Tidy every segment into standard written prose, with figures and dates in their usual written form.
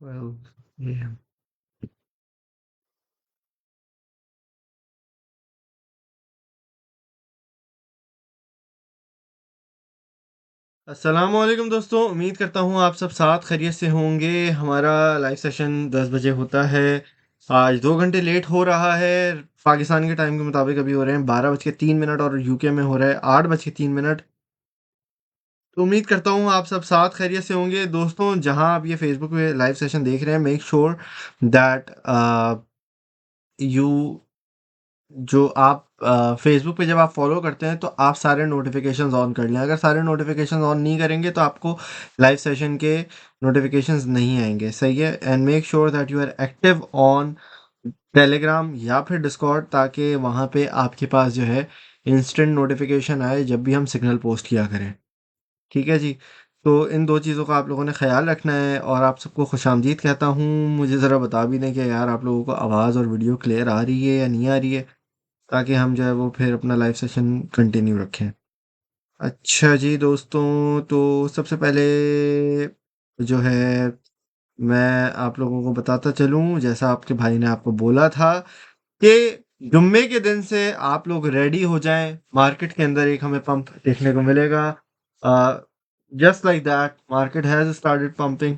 12 AM. अस्सलामुअलैकुम दोस्तों, उम्मीद करता हूँ आप सब साथ खैरियत से होंगे। हमारा लाइव सेशन 10 बजे होता है। आज 2 घंटे लेट हो रहा है। पाकिस्तान के टाइम के मुताबिक अभी हो रहे हैं 12:03 और यूके में हो रहा है 8:03। तो उम्मीद करता हूँ आप सब साथ खैरियत से होंगे। दोस्तों, जहाँ आप ये फेसबुक पे लाइव सेशन देख रहे हैं, मेक श्योर दैट यू जो आप फेसबुक पे जब आप फॉलो करते हैं तो आप सारे नोटिफिकेशंस ऑन कर लें। अगर सारे नोटिफिकेशंस ऑन नहीं करेंगे तो आपको लाइव सेशन के नोटिफिकेशंस नहीं आएंगे। सही है। And make sure that you are active on Telegram या फिर डिस्कॉर्ड, ताकि वहाँ पे आपके पास जो है इंस्टेंट नोटिफिकेशन आए जब भी हम सिग्नल पोस्ट किया करें। ठीक है जी। तो इन दो चीज़ों का आप लोगों ने ख्याल रखना है और आप सबको खुशामदीद कहता हूँ। मुझे ज़रा बता भी दें कि यार आप लोगों को आवाज़ और वीडियो क्लियर आ रही है या नहीं आ रही है, ताकि हम जो है वो फिर अपना लाइव सेशन कंटिन्यू रखें। अच्छा जी दोस्तों, तो सबसे पहले जो है मैं आप लोगों को बताता चलूँ, जैसा आपके भाई ने आपको बोला था कि जुम्मे के दिन से आप लोग रेडी हो जाएं। मार्केट के अंदर एक हमें पंप देखने को मिलेगा। Just like that market has started pumping.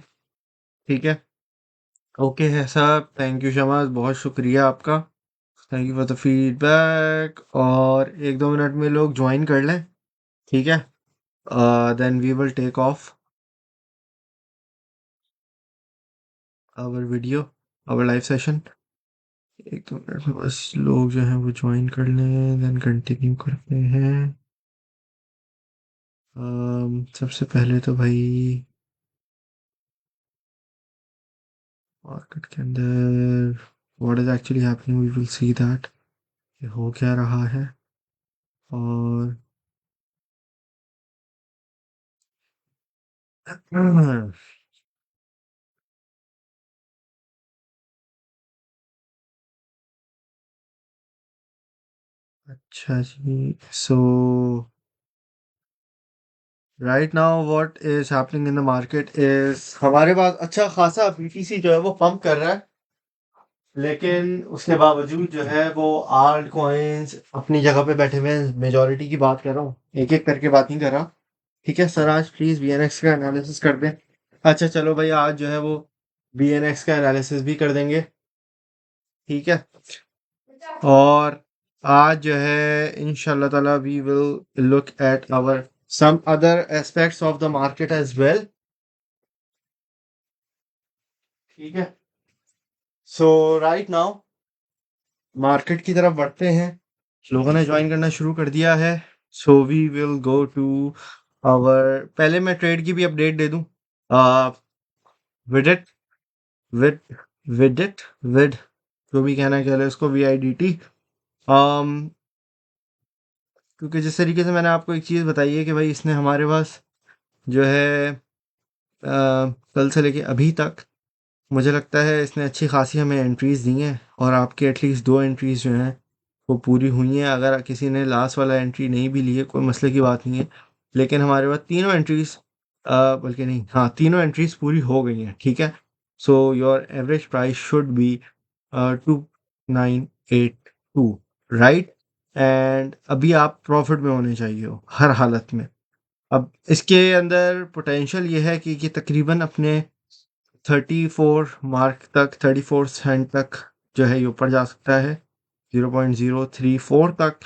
ठीक है। ओके है साहब, थैंक यू शमाज, बहुत शुक्रिया आपका। Thank you for the feedback. और 1-2 मिनट में लोग ज्वाइन कर लें। ठीक है। Then we will take off our video, our live session. 1-2 minute में बस लोग जो हैं वो ज्वाइन कर लें, देन कंटिन्यू करते हैं। सबसे पहले तो भाई मार्केट के अंदर what is actually happening, we will see that हो क्या रहा है। और अच्छा जी। So right now what is happening in the market is हमारे पास अच्छा खासा बीटीसी जो है वो पंप कर रहा है, लेकिन उसके बावजूद जो है वो आल्ट कॉइन्स अपनी जगह पे बैठे हुए हैं। मेजोरिटी की बात कर रहा हूँ, एक एक करके बात नहीं कर रहा। ठीक है सर, आज प्लीज बीएनएक्स का एनालिसिस कर दें। अच्छा चलो भाई, आज जो है वो बीएनएक्स का एनालिसिस भी कर देंगे। ठीक है। और आज जो है इंशाल्लाह ताला we will look at our some other aspects of the market as well. ठीक है। सो राइट नाउ मार्केट की तरफ बढ़ते हैं। लोगों ने ज्वाइन करना शुरू कर दिया है। So we will go to our, पहले मैं ट्रेड की भी अपडेट दे दूं। विडिट विद विडिट विद जो भी कहना है उसको VIDT। क्योंकि जिस तरीके से मैंने आपको एक चीज़ बताई है कि भाई इसने हमारे पास जो है कल से लेके अभी तक मुझे लगता है इसने अच्छी खासी हमें एंट्रीज दी हैं, और आपके एटलीस्ट 2 एंट्रीज जो हैं वो पूरी हुई हैं। अगर किसी ने लास्ट वाला एंट्री नहीं भी ली है, कोई मसले की बात नहीं है, लेकिन हमारे पास तीनों एंट्रीज, बल्कि नहीं, हाँ, तीनों एंट्रीज पूरी हो गई हैं। ठीक है। So your average price should be 2982, right. And अभी आप प्रॉफिट में होने चाहिए हो हर हालत में। अब इसके अंदर पोटेंशियल ये है कि तकरीबन अपने 34 मार्क तक, 34 सेंट तक जो है ये ऊपर जा सकता है, 0.034 तक।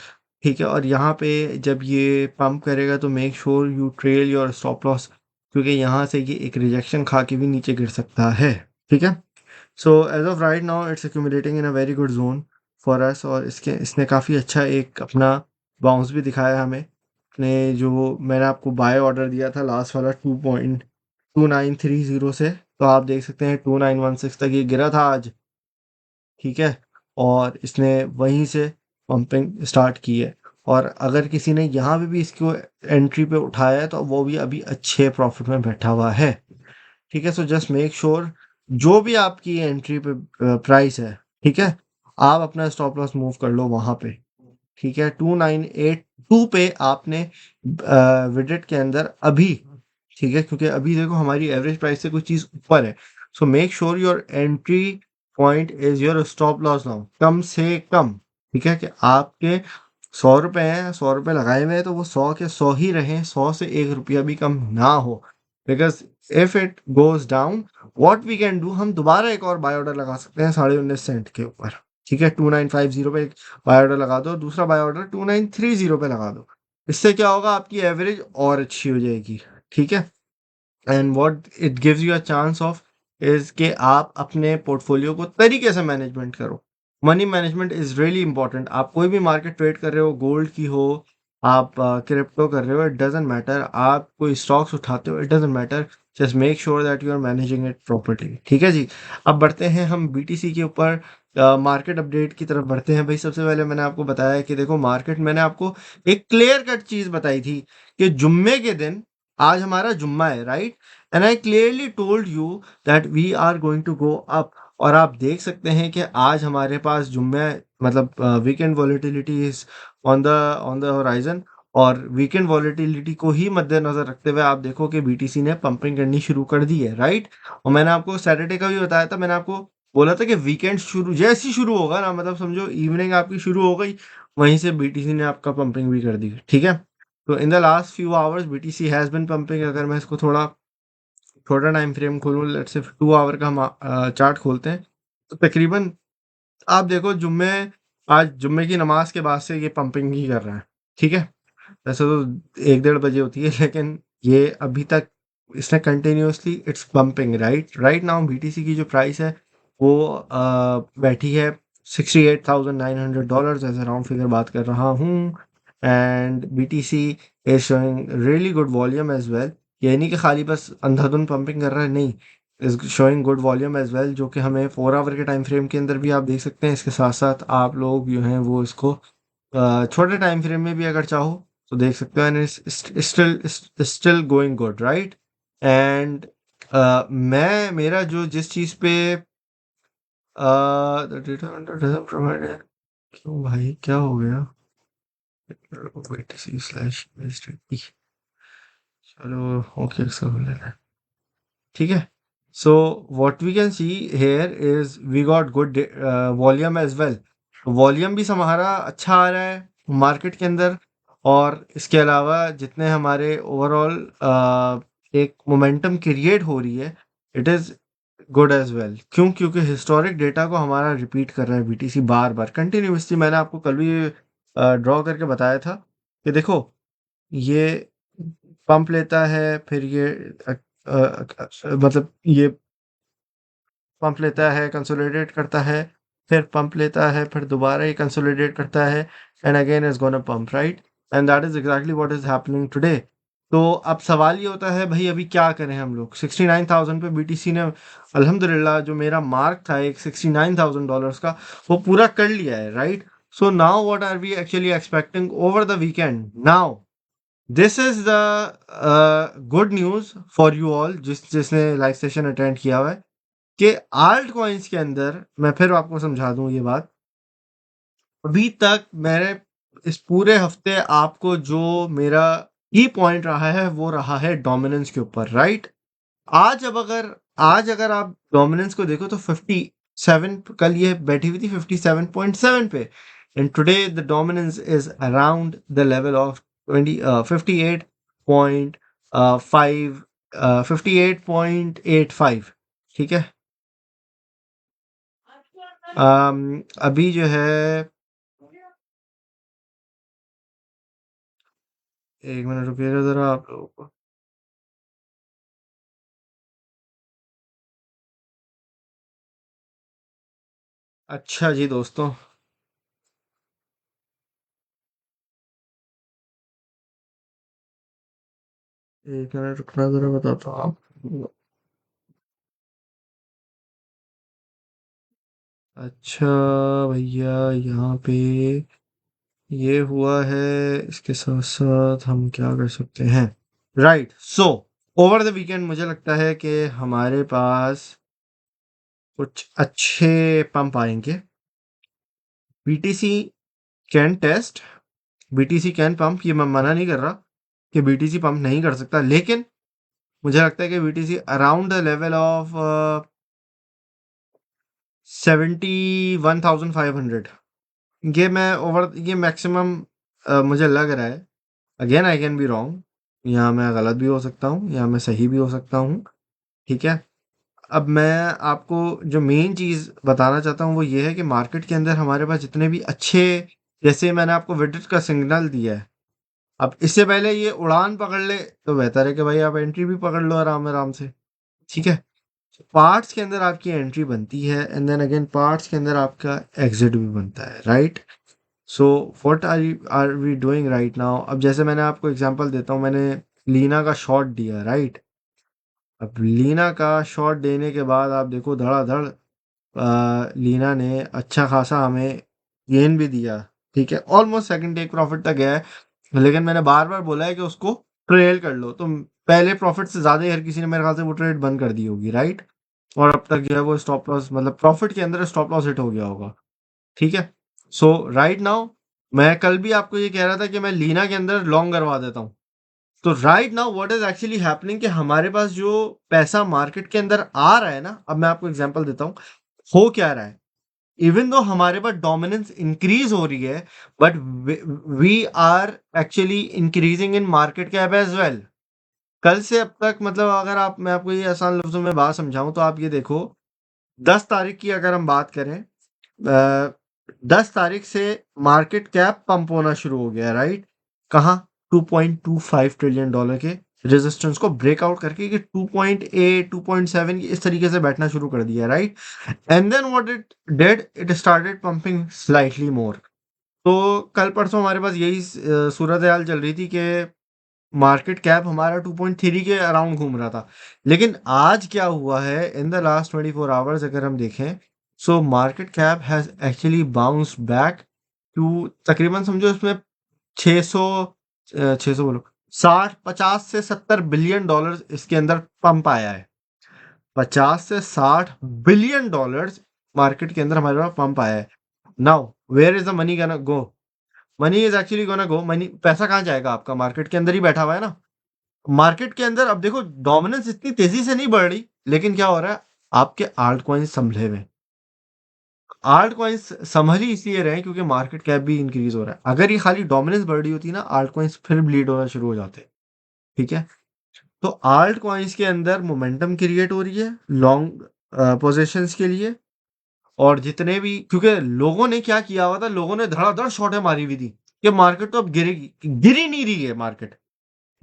ठीक है। और यहाँ पे जब ये पंप करेगा तो make sure you trail your stop loss, क्योंकि यहाँ से ये एक रिजेक्शन खा के भी नीचे गिर सकता है। ठीक है। So as of right now it's accumulating in a very good zone for us, और इसने काफ़ी अच्छा एक अपना बाउंस भी दिखाया हमें। अपने जो मैंने आपको बाय ऑर्डर दिया था लास्ट वाला 2.2930 से, तो आप देख सकते हैं 2916 तक ये गिरा था आज। ठीक है। और इसने वहीं से पंपिंग स्टार्ट की है। और अगर किसी ने यहाँ पे भी इसको एंट्री पे उठाया है तो वो भी अभी अच्छे प्रॉफिट में बैठा हुआ है। ठीक है। सो जस्ट मेक श्योर जो भी आपकी एंट्री पे प्राइस है, ठीक है, आप अपना स्टॉप लॉस मूव कर लो वहां पे। ठीक है। 2982 पे आपने विडेट के अंदर अभी, ठीक है, क्योंकि अभी देखो हमारी एवरेज प्राइस से कुछ चीज ऊपर है। So make sure your entry point is your stop loss now, कम से कम। ठीक है कि आपके 100 रुपए हैं, 100 रुपए लगाए हुए हैं, तो वो 100 के 100 ही रहें, 100 से 1 रुपया भी कम ना हो। Because if it goes down, what we can do, हम दोबारा एक और बाय ऑर्डर लगा सकते हैं 19.5 सेंट के ऊपर। ठीक है, 2950 पे एक बाय ऑर्डर लगा दो, दूसरा बाय ऑर्डर 2930 पे लगा दो। इससे क्या होगा, आपकी एवरेज और अच्छी हो जाएगी। ठीक है, and what it gives you a chance of is कि आप अपने पोर्टफोलियो को तरीके से मैनेजमेंट करो। Money management is really important. आप कोई भी मार्केट ट्रेड कर रहे हो, गोल्ड की हो, आप क्रिप्टो कर रहे हो, इट डजेंट मैटर, आप कोई स्टॉक्स उठाते हो, it doesn't matter, just make sure that you are managing it properly. ठीक है जी। अब बढ़ते हैं हम बीटीसी के ऊपर, मार्केट अपडेट की तरफ बढ़ते हैं। भाई सबसे पहले मैंने आपको बताया कि देखो मार्केट, मैंने आपको एक क्लियर कट चीज बताई थी कि जुम्मे के दिन, आज हमारा जुम्मा है, right, and I clearly told you that we are going to go up. और आप देख सकते हैं कि आज हमारे पास जुम्मे, मतलब weekend volatility is on the horizon. और वीकेंड वॉलेटिलिटी को ही मद्देनजर रखते हुए आप देखो कि बीटीसी ने पंपिंग करनी शुरू कर दी है, राइट। और मैंने आपको सैटरडे का भी बताया था, मैंने आपको बोला था कि वीकेंड शुरू जैसे ही शुरू होगा ना, मतलब समझो इवनिंग आपकी शुरू हो गई, वहीं से बीटीसी ने आपका पंपिंग भी कर दी। ठीक है, तो in the last few hours BTC has been pumping. अगर मैं इसको थोड़ा छोटा टाइम फ्रेम खोलूँ, लेट्स से 2 आवर का हम चार्ट खोलते हैं, तो तकरीबन आप देखो जुम्मे, आज जुम्मे की नमाज के बाद से ये पंपिंग ही कर रहा है। ठीक है, वैसे तो 1 डेढ़ बजे होती है, लेकिन ये अभी तक इसने continuously it's pumping. Right now BTC की जो प्राइस है वो बैठी है $68,900 एज अ राउंड फिगर बात कर रहा हूँ। And BTC is showing really good volume as well. ये नहीं कि खाली बस अंधाधुंध पंपिंग कर रहा है, नहीं, is showing good volume as well, जो कि हमें 4 आवर के टाइम फ्रेम के अंदर भी आप देख सकते हैं। इसके साथ साथ आप लोग जो हैं वो इसको छोटे टाइम फ्रेम में भी अगर चाहो तो देख सकते हो, and still going good, right. And मैं मेरा जो जिस चीज़ पे द डेटा doesn't provide है, क्यों भाई क्या हो गया, BTC स्लैश USDT, चलो ओके सब ले लें। ठीक है, so what we can see here is we got good volume as well. Volume भी हमारा अच्छा आ रहा है मार्केट के अंदर। और इसके अलावा जितने हमारे ओवरऑल एक मोमेंटम क्रिएट हो रही है, it is good as well. क्यों? क्योंकि हिस्टोरिक डेटा को हमारा रिपीट कर रहा है बीटीसी बार बार कंटिन्यूसली। मैंने आपको कल भी ड्रॉ करके बताया था कि देखो, ये पंप लेता है, फिर ये मतलब ये पंप लेता है, कंसोलिडेट करता है, फिर पंप लेता है, फिर दोबारा ये कंसोलिडेट करता है, and again is gonna pump, right. And that is exactly what is happening today. तो अब सवाल ये होता है भाई, अभी क्या करें हम लोग। 69,000 पे बीटीसी ने अल्हम्दुलिल्लाह, जो मेरा मार्क था एक $69,000 का, वो पूरा कर लिया है, right. So now what are we actually expecting over the weekend now. This is the good news for you all, जिसने लाइव सेशन अटेंड किया हुआ है, कि आल्ट कॉइन्स के अंदर, मैं फिर आपको समझा दूं ये बात, अभी तक मैंने इस पूरे हफ्ते आपको जो मेरा की पॉइंट रहा है वो रहा है डोमिनेंस के ऊपर, राइट। आज अगर आप डोमिनेंस को देखो तो 57, कल ये बैठी हुई थी 57.7 पे, and today the dominance is around the level of 58.5, 58.85। ठीक है, अभी जो है, 1 मिनट रुकिएगा जरा आप लोगों को। अच्छा जी दोस्तों, 1 मिनट रुकना जरा, बताता हूँ आप। अच्छा भैया, यहाँ पे ये हुआ है, इसके साथ साथ हम क्या कर सकते हैं, right. So over the weekend मुझे लगता है कि हमारे पास कुछ अच्छे पंप आएंगे। BTC can test, BTC can pump, ये मैं मना नहीं कर रहा कि बीटीसी पंप नहीं कर सकता, लेकिन मुझे लगता है कि BTC around the level of 71,500। ये मैक्सिमम मुझे लग रहा है। Again I can be wrong, यहाँ मैं गलत भी हो सकता हूँ, यहाँ मैं सही भी हो सकता हूँ। ठीक है। अब मैं आपको जो मेन चीज़ बताना चाहता हूँ वो ये है कि मार्केट के अंदर हमारे पास जितने भी अच्छे, जैसे मैंने आपको विड्थ का सिग्नल दिया है, अब इससे पहले ये उड़ान पकड़ ले तो बेहतर है कि भाई आप एंट्री भी पकड़ लो आराम आराम से। ठीक है। पार्ट्स के अंदर आपकी एंट्री बनती है एंड देन अगेन पार्ट्स के अंदर आपका एग्जिट भी बनता है, right. So what are we doing right now. अब जैसे मैंने आपको एग्जांपल देता हूँ, मैंने लीना का शॉट दिया, राइट। अब लीना का शॉट देने के बाद आप देखो धड़ाधड़ लीना ने अच्छा खासा हमें गेन भी दिया। ठीक है, ऑलमोस्ट सेकंड टेक प्रॉफिट तक गया है, लेकिन मैंने बार बार बोला है कि उसको ट्रेल कर लो। तो पहले प्रॉफिट से ज्यादा ही हर किसी ने मेरे ख्याल से वो ट्रेड बंद कर दी होगी, राइट। और अब तक जो है वो स्टॉप लॉस, मतलब प्रॉफिट के अंदर स्टॉप लॉस हिट हो गया होगा। ठीक है। सो राइट नाउ, मैं कल भी आपको ये कह रहा था कि मैं लीना के अंदर लॉन्ग करवा देता हूँ। तो right now what is actually happening कि हमारे पास जो पैसा मार्केट के अंदर आ रहा है ना, अब मैं आपको एग्जांपल देता हूँ हो क्या रहा है। इवन दो हमारे पास डोमिनेंस इंक्रीज हो रही है, but we are actually increasing in market cap as well. कल से अब तक, मतलब अगर आप, मैं आपको ये आसान लफ्जों में बात समझाऊं तो आप ये देखो, 10 तारीख की अगर हम बात करें, 10 तारीख से मार्केट कैप पंप होना शुरू हो गया, राइट। कहाँ? $2.25 ट्रिलियन के रेजिस्टेंस को ब्रेकआउट करके कि 2.8 2.7 इस तरीके से बैठना शुरू कर दिया, right. And then what it did, it started pumping slightly more. तो कल परसों हमारे पास यही सूरत हाल चल रही थी कि मार्केट कैप हमारा 2.3 के अराउंड घूम रहा था। लेकिन आज क्या हुआ है इन द लास्ट 24 आवर्स अगर हम देखें, so market cap has actually bounce back to तकरीबन समझो इसमें 600, 600 बोलो, 60 50 से 70 बिलियन डॉलर्स इसके अंदर पंप आया है। 50 से 60 बिलियन डॉलर्स मार्केट के अंदर हमारे पास पंप आया है। Now where is the money gonna go? Money is actually gonna go, money, पैसा कहाँ जाएगा आपका? मार्केट के अंदर ही बैठा हुआ है ना। मार्केट के अंदर अब देखो डोमिनेंस इतनी तेजी से नहीं बढ़ रही, लेकिन क्या हो रहा है, आपके आल्ट कॉइन्स संभले हुए। आल्ट कॉइन्स संभल ही इसलिए रहे क्योंकि मार्केट कैप भी इंक्रीज हो रहा है। अगर ये खाली डोमिनेंस बढ़ रही होती ना, आल्ट कॉइन्स फिर ब्लीड होना शुरू हो जाते। ठीक है। तो आल्ट कॉइन्स के अंदर मोमेंटम क्रिएट हो रही है लॉन्ग पोजीशंस के लिए। और जितने भी, क्योंकि लोगों ने क्या किया हुआ था, लोगों ने धड़ाधड़ शॉर्टें मारी हुई थी कि मार्केट तो अब गिरेगी, गिर ही नहीं रही है मार्केट।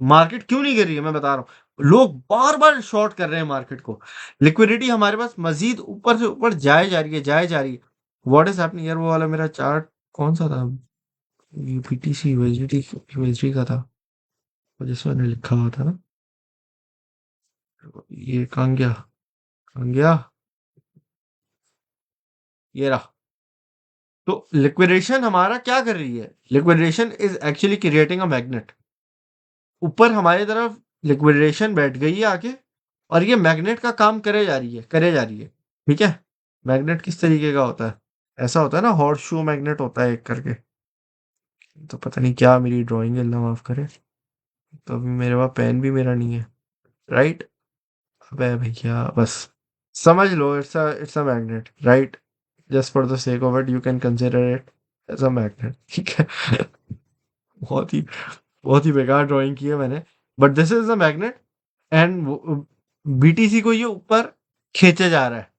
मार्केट क्यों नहीं गिर रही है मैं बता रहा हूँ, लोग बार बार शॉर्ट कर रहे हैं मार्केट को। लिक्विडिटी हमारे पास मजीद ऊपर से ऊपर जाए जा रही है, जाए जा रही है। व्हाट इज हैपनिंग यार, वो वाला मेरा चार्ट कौन सा था, बीटीसी यूएसडी, यूएसडी का था, वो जिसमें मैंने लिखा हुआ था ना, ये कहाँ गया, कहाँ गया, ये रहा। तो लिक्विडेशन हमारा क्या कर रही है, liquidation is actually creating a magnet. ऊपर हमारी तरफ लिक्विडेशन बैठ गई है आके, और ये मैग्नेट का काम करे जा रही है, करे जा रही है। ठीक है। मैग्नेट किस तरीके का होता है, ऐसा होता है ना, हॉर्स शू मैग्नेट होता है एक करके। तो पता नहीं क्या मेरी ड्राइंग है, अल्लाह माफ करे। तो अभी मेरे पास पेन भी मेरा नहीं है, राइट। अबे भैया बस समझ लो, it's a magnet, right. Just for the sake of it you can consider it as a magnet. ठीक है। बहुत ही बहुत ही बेकार ड्राइंग की है मैंने, but this is the magnet. And BTC को ये ऊपर खींचे जा रहा है।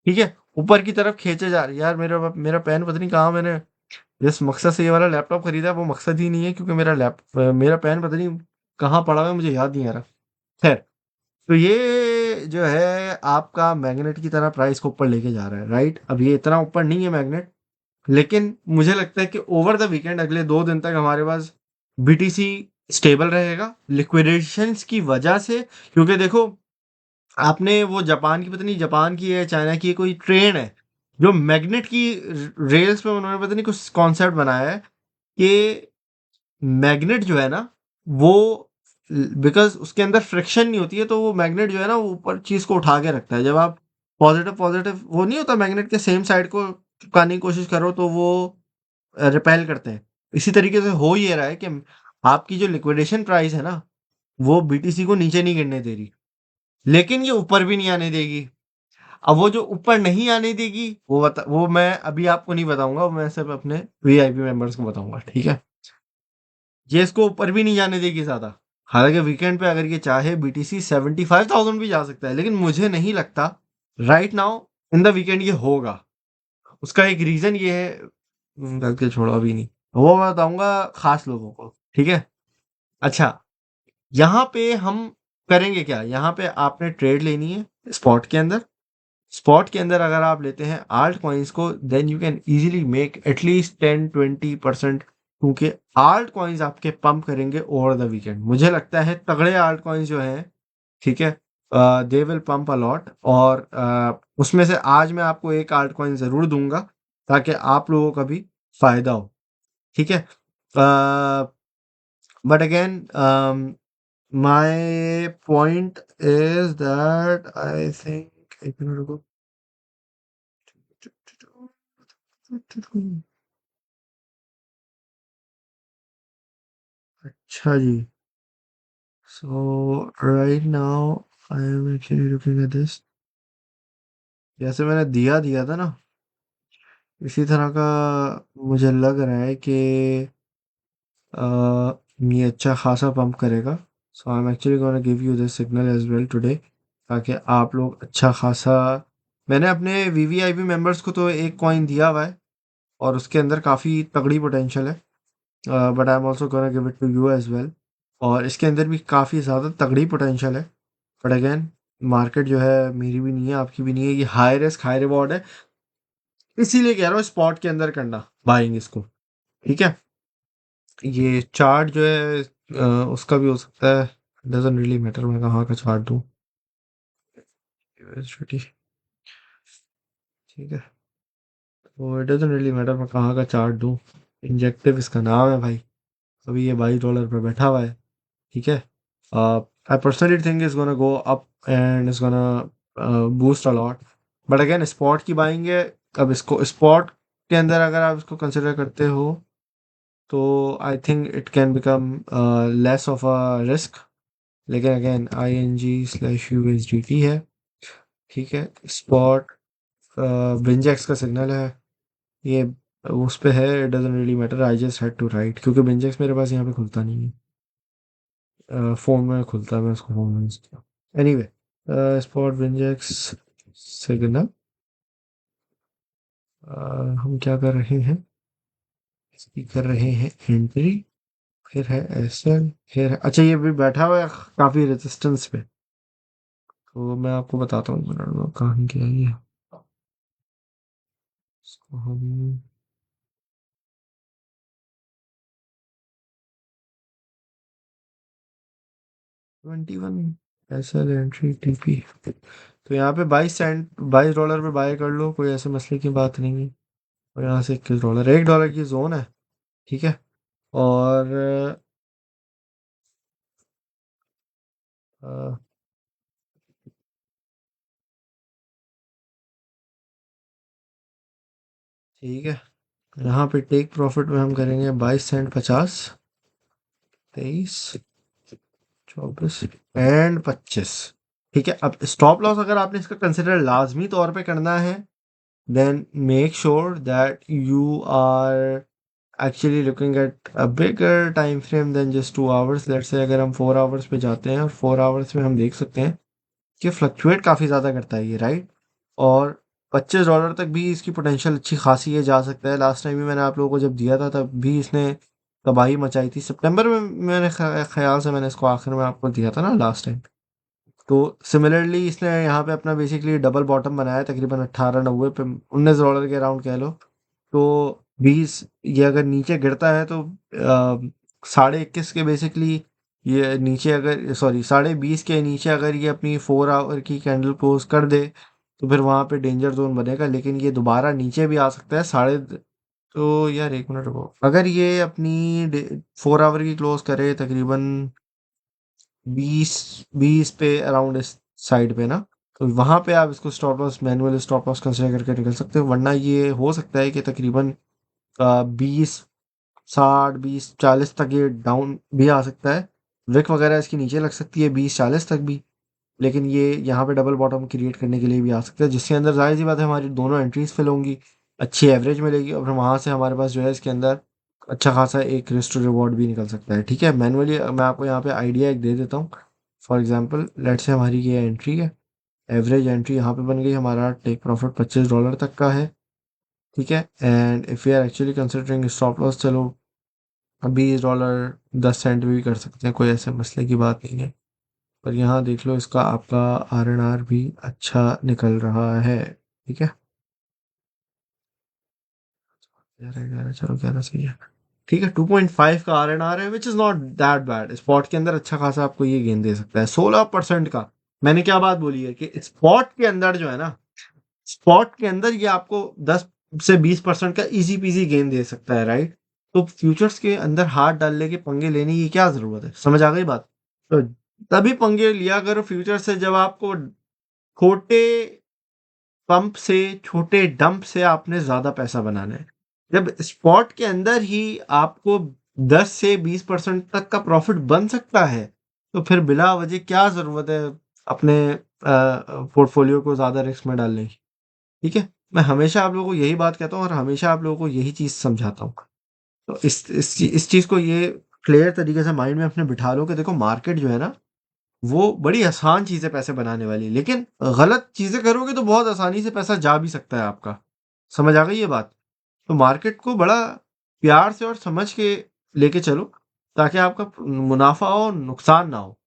ठीक है, ऊपर की तरफ खींचे जा रही है। यार मेरा मेरा पेन पता नहीं कहाँ, मैंने जिस मकसद से ये वाला लैपटॉप खरीदा है वो मकसद ही नहीं है, क्योंकि मेरा पेन पता नहीं कहाँ पड़ा हुआ है, मुझे याद नहीं आ रहा। खैर, तो ये जो है आपका मैग्नेट की तरह प्राइस को ऊपर लेके जा रहा है, राइट। अब ये इतना ऊपर नहीं है मैग्नेट, लेकिन मुझे लगता है कि ओवर द वीकेंड अगले 2 दिन तक हमारे पास बीटीसी स्टेबल रहेगा लिक्विडेशंस की वजह से। क्योंकि देखो, आपने वो जापान की, पता नहीं जापान की है चाइना की है, कोई ट्रेन है जो मैग्नेट की रेल्स पे उन्होंने पता नहीं कुछ कॉन्सेप्ट बनाया है कि मैग्नेट जो है ना, वो बिकॉज उसके अंदर फ्रिक्शन नहीं होती है, तो वो मैग्नेट जो है ना वो ऊपर चीज को उठा के रखता है। जब आप पॉजिटिव पॉजिटिव वो नहीं होता, मैग्नेट के सेम साइड को चिपकाने की कोशिश करो तो वो रिपेल करते हैं। इसी तरीके से हो ये रहा है कि आपकी जो लिक्विडेशन प्राइस है ना, वो बीटीसी को नीचे नहीं गिरने दे रही, लेकिन ये ऊपर भी नहीं आने देगी। अब वो जो ऊपर नहीं आने देगी वो मैं अभी आपको नहीं बताऊंगा, वो मैं सिर्फ अपने वीआईपी मेंबर्स को बताऊंगा, ठीक है। ये इसको ऊपर भी नहीं जाने देगी ज्यादा। हालांकि वीकेंड पे अगर ये चाहे बीटीसी 75,000 भी जा सकता है, लेकिन मुझे नहीं लगता right now in the weekend ये होगा। उसका एक रीजन ये है, करके छोड़ो अभी नहीं, वो मैं बताऊंगा खास लोगों को, ठीक है। अच्छा, यहाँ पे हम करेंगे क्या, यहाँ पे आपने ट्रेड लेनी है स्पॉट के अंदर। स्पॉट के अंदर अगर आप लेते हैं आल्ट कॉइन्स को, then you can easily make at least 10-20%, क्योंकि आल्ट कॉइन्स आपके पंप करेंगे ओवर द वीकेंड। मुझे लगता है तगड़े आल्ट कॉइन्स जो हैं, ठीक है, they will pump a lot. और उसमें से आज मैं आपको एक आल्ट कॉइन जरूर दूंगा ताकि आप लोगों का भी फायदा हो, ठीक है। But again my point is that I think, एक मिनट रुको। अच्छा जी, so right now I am actually looking at this. जैसे मैंने दिया दिया था ना, इसी तरह का मुझे लग रहा है कि ये अच्छा खासा पंप करेगा। So I am actually gonna give you this signal as well today, ताकि आप लोग अच्छा खासा। मैंने अपने वीवीआईपी मेंबर्स को तो एक कॉइन दिया हुआ है और उसके अंदर काफ़ी तगड़ी पोटेंशियल है, but I am also gonna give it to you as well. और इसके अंदर भी काफ़ी ज़्यादा तगड़ी पोटेंशियल है, बट अगेन मार्केट जो है मेरी भी नहीं है, आपकी भी नहीं है, ये हाई रिस्क हाई रिवॉर्ड है, इसीलिए कह रहा हूँ स्पॉट के अंदर करना बाइंग इसको, ठीक है। ये चार्ट जो है उसका भी हो सकता है, डजंट रियली मैटर मैं कहाँ का चार्ट दूँ। यूएसडी, ठीक है, तो इट डजंट रियली मैटर मैं कहाँ का चार्ट दूँ। इंजेक्टिव इसका नाम है भाई, अभी ये $22 पे बैठा हुआ है, ठीक है। I personally think is gonna go up and is gonna boost a lot, but again spot की बाइंग है। अब इसको स्पॉट के अंदर अगर आप इसको कंसिडर करते हो तो I think it can become less of a risk. लेकिन अगेन ING/USDT है, ठीक है। स्पॉट बिंजेक्स का सिग्नल है, ये उस पे है, it doesn't really matter, I just had to right, क्योंकि बिंजेक्स मेरे पास यहाँ पे खुलता नहीं है, फ़ोन में खुलता है, मैं उसको फ़ोन में यूज़ किया। एनीवे, स्पॉट बिंजेक्स सिग्नल, हम क्या कर रहे हैं, इसकी कर रहे हैं एंट्री, फिर है एसएल, फिर है, अच्छा ये भी बैठा हुआ है काफ़ी रेजिस्टेंस पे, तो मैं आपको बताता हूँ मिनट में कहाँ क्या है ये। इसको हम 21 एसएल एंट्री टीपी, तो यहाँ पे 22 सेंट $22 पे बाय कर लो, कोई ऐसे मसले की बात नहीं है। और यहाँ से $21, $1 की जोन है, ठीक है। और अ, ठीक है, यहाँ पे टेक प्रॉफिट में हम करेंगे 22 सेंट 50, 23, 24 एंड 25, ठीक है। अब स्टॉप लॉस अगर आपने इसका कंसिडर लाजमी तौर पे करना है, then make sure that you are actually looking at a bigger time frame then just 2 hours. Let's say अगर हम 4 आवर्स पे जाते हैं और 4 आवर्स में हम देख सकते हैं कि फ्लक्चुएट काफ़ी ज़्यादा करता है ये, राइट। और $25 तक भी इसकी पोटेंशियल अच्छी खासी है, जा सकता है। लास्ट टाइम भी मैंने आप लोगों को जब दिया था तब भी इसने तबाही मचाई थी, सितंबर में मैंने ख्याल से मैंने इसको आखिर में आपको दिया था ना लास्ट टाइम। तो सिमिलरली इसने यहाँ पे अपना बेसिकली डबल बॉटम बनाया है, तकरीबन 18.90 पे, $19 के अराउंड कह लो। तो 20, ये अगर नीचे गिरता है तो 21.5 के बेसिकली, ये नीचे अगर सॉरी 20.5 के नीचे अगर ये अपनी 4 आवर की कैंडल क्लोज कर दे तो फिर वहाँ पे डेंजर जोन बनेगा, लेकिन ये दोबारा नीचे भी आ सकता है साढ़े। तो यार एक मिनट रुको, अगर ये अपनी 4 आवर की क्लोज करे तकरीबन 20 पे अराउंड इस साइड पे ना, तो वहाँ पे आप इसको stop loss manual stop loss consider करके निकल सकते हो, वरना ये हो सकता है कि तकरीबन 20, 60, 20, 40 तक ये डाउन भी आ सकता है। विक वगैरह इसकी नीचे लग सकती है 20, 40 तक भी, लेकिन ये यहाँ पे डबल बॉटम क्रिएट करने के लिए भी आ सकता है, जिसके अंदर जाहिर सी बात है हमारी दोनों एंट्रीज फिल होंगी, अच्छी एवरेज मिलेगी और फिर वहाँ से हमारे पास जो है इसके अंदर अच्छा खासा एक रिस्क टू रिवॉर्ड भी निकल सकता है। ठीक है, मैनुअली मैं आपको यहाँ पे आइडिया एक दे देता हूँ। फॉर एग्जांपल लेट से हमारी ये एंट्री है, एवरेज एंट्री यहाँ पे बन गई, हमारा टेक प्रॉफिट $25 तक का है। ठीक है, and if we are actually considering stop loss, चलो $20 10 भी कर सकते हैं, कोई ऐसे मसले की बात नहीं है। पर यहाँ देख लो इसका आपका आर भी अच्छा निकल रहा है। ठीक है, 11 चलो 11 सही है। ठीक है, 2.5 का आर है, which is not that bad. Spot के अंदर अच्छा खासा आपको ये गेन दे सकता है 16% का। मैंने क्या बात बोली है कि स्पॉट के अंदर जो है ना, स्पॉट के अंदर ये आपको 10 से 20% का इजी पीजी गेन दे सकता है, राइट? तो फ्यूचर्स के अंदर हाथ डालने के पंगे लेने की क्या जरूरत है, समझ आ गई बात? तो तभी पंगे लिया करो फ्यूचर से जब आपको छोटे पंप से, छोटे डंप से आपने ज्यादा पैसा बनाना है। जब स्पॉट के अंदर ही आपको 10 से 20% तक का प्रॉफिट बन सकता है, तो फिर बिला वजह क्या जरूरत है अपने पोर्टफोलियो को ज्यादा रिस्क में डालने की। ठीक है, मैं हमेशा आप लोगों को यही बात कहता हूँ और हमेशा आप लोगों को यही चीज समझाता हूँ। तो इस चीज को ये क्लियर तरीके से माइंड में अपने बिठा लो कि देखो मार्केट जो है ना, वो बड़ी आसान चीज़ है पैसे बनाने वाली, लेकिन गलत चीज़ें करोगे तो बहुत आसानी से पैसा जा भी सकता है आपका। समझ आ गई ये बात? तो मार्केट को बड़ा प्यार से और समझ के लेके चलो, ताकि आपका मुनाफा हो, नुकसान ना हो।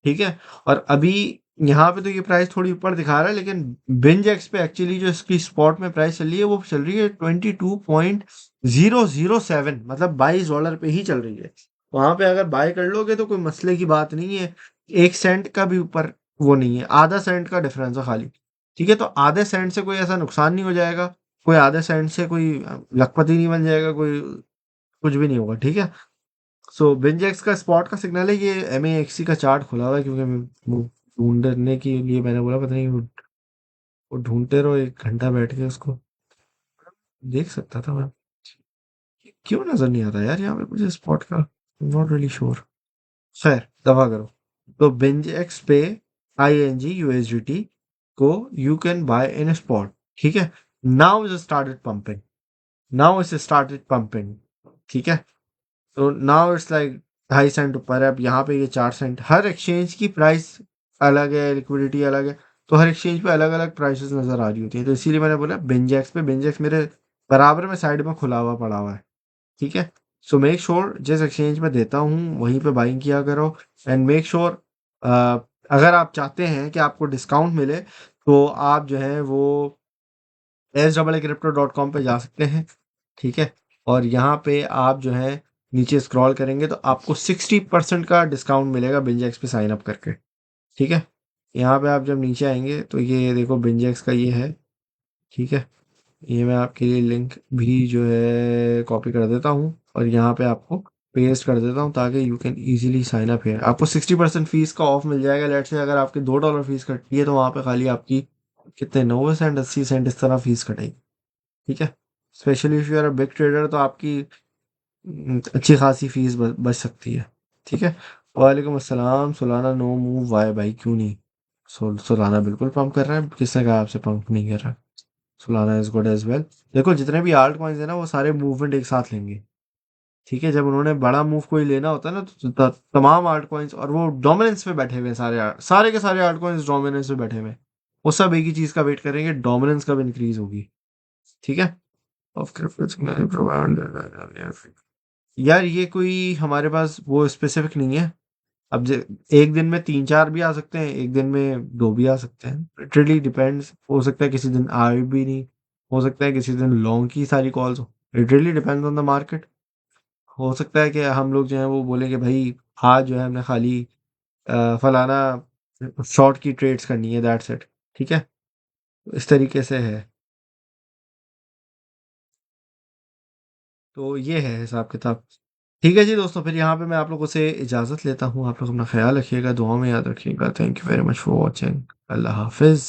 ठीक है, और अभी यहाँ पे तो ये प्राइस थोड़ी ऊपर दिखा रहा है, लेकिन बिंज एक्स पे एक्चुअली जो इसकी स्पॉट में प्राइस चल रही है वो चल रही है 22.007, मतलब $22 पे ही चल रही है। वहां पे अगर बाय कर लोगे तो कोई मसले की बात नहीं है, 1 सेंट का भी ऊपर वो नहीं है, आधा सेंट का डिफरेंस है खाली। ठीक है, तो आधे सेंट से कोई ऐसा नुकसान नहीं हो जाएगा, कोई आधे सेंट से कोई लखपति नहीं बन जाएगा, कोई कुछ भी नहीं होगा। ठीक है, सो बिंजेक्स का स्पॉट का सिग्नल है, ये एमएक्सी का चार्ट खुला हुआ है, क्योंकि वो ढूंढने के लिए मैंने बोला, पता नहीं वो ढूंढते रहो 1 घंटा बैठ के उसको, देख सकता था मैं। क्यों नजर नहीं आता यार यहाँ पे मुझे स्पॉट का, नॉट रियली श्योर। खैर दफा करो। तो बिंजेक्स पे ING USDT को you can buy in spot. ठीक है, now is started pumping, now is started pumping. ठीक है, तो नाउ इट्स लाइक 2.5 सेंट ऊपर है। अब यहाँ पे ये 4 सेंट, हर एक्सचेंज की प्राइस अलग है, लिक्विडिटी अलग है, तो हर एक्सचेंज पे अलग अलग प्राइसेस नजर आ रही होती है। तो इसीलिए मैंने बोला बिंजेक्स पे, बिंजेक्स मेरे बराबर में साइड में खुला हुआ पड़ा हुआ है। ठीक है, सो मेक श्योर जिस एक्सचेंज में देता हूँ वहीं पे बाइंग किया करो, एंड मेक श्योर अगर आप चाहते हैं कि आपको डिस्काउंट मिले, तो आप जो है वो SAACrypto.com पे जा सकते हैं। ठीक है, और यहाँ पे आप जो है नीचे स्क्रॉल करेंगे तो आपको 60% का डिस्काउंट मिलेगा बिंजेक्स पे साइन अप करके। ठीक है, यहाँ पे आप जब नीचे आएंगे तो ये देखो बिंजेक्स का ये है। ठीक है, ये मैं आपके लिए लिंक भी जो है कॉपी कर देता हूँ और यहाँ पे आपको पेस्ट कर देता हूँ, ताकि you can easily sign up है। आपको 60% फीस का ऑफ मिल जाएगा। लेट से अगर आपके $2 फीस कटती है, तो वहाँ पे खाली आपकी कितने 90 सेंट 80 सेंट इस तरह फीस कटेगी। ठीक है, specially if you are a big trader तो आपकी अच्छी खासी फीस बच सकती है। ठीक है, वालेकुम अस्सलाम। सुलाना नो मूव वाई भाई, क्यों नहीं? सुलाना बिल्कुल पंप कर रहा है, किसने कहा आपसे पंप नहीं कर रहा? सुलाना इज गुड एज वेल। देखो जितने भी आल्ट कॉइन्स है ना, वो सारे मूवमेंट एक साथ लेंगे। ठीक है, जब उन्होंने बड़ा मूव कोई लेना होता है ना, तो तमाम आल्ट कॉइन्स, और वो डोमिनेंस पे बैठे हुए हैं, सारे के सारे आल्ट कॉइन्स डोमिनेंस पे बैठे हुए हैं। वो सब एक ही चीज का वेट करेंगे, डोमिनेंस कब इंक्रीज होगी। ठीक है, ऑफ यार ये कोई हमारे पास वो स्पेसिफिक नहीं है। अब एक दिन में 3 4 भी आ सकते हैं, एक दिन में 2 भी आ सकते हैं। इट रियली डिपेंड्स, हो सकता है किसी दिन आए भी नहीं, हो सकता है किसी दिन लॉन्ग की सारी कॉल्स हो। It really depends on the market. हो सकता है कि हम लोग जो है वो बोले कि भाई आज जो है हमने खाली फलाना शॉर्ट की ट्रेड्स करनी है, दैट्स इट। ठीक है, इस तरीके से है। तो ये है हिसाब किताब। ठीक है जी दोस्तों, फिर यहाँ पे मैं आप लोगों से इजाज़त लेता हूँ। आप लोग अपना ख्याल रखिएगा, दुआ में याद रखिएगा। Thank you very much for watching. अल्लाह हाफिज़।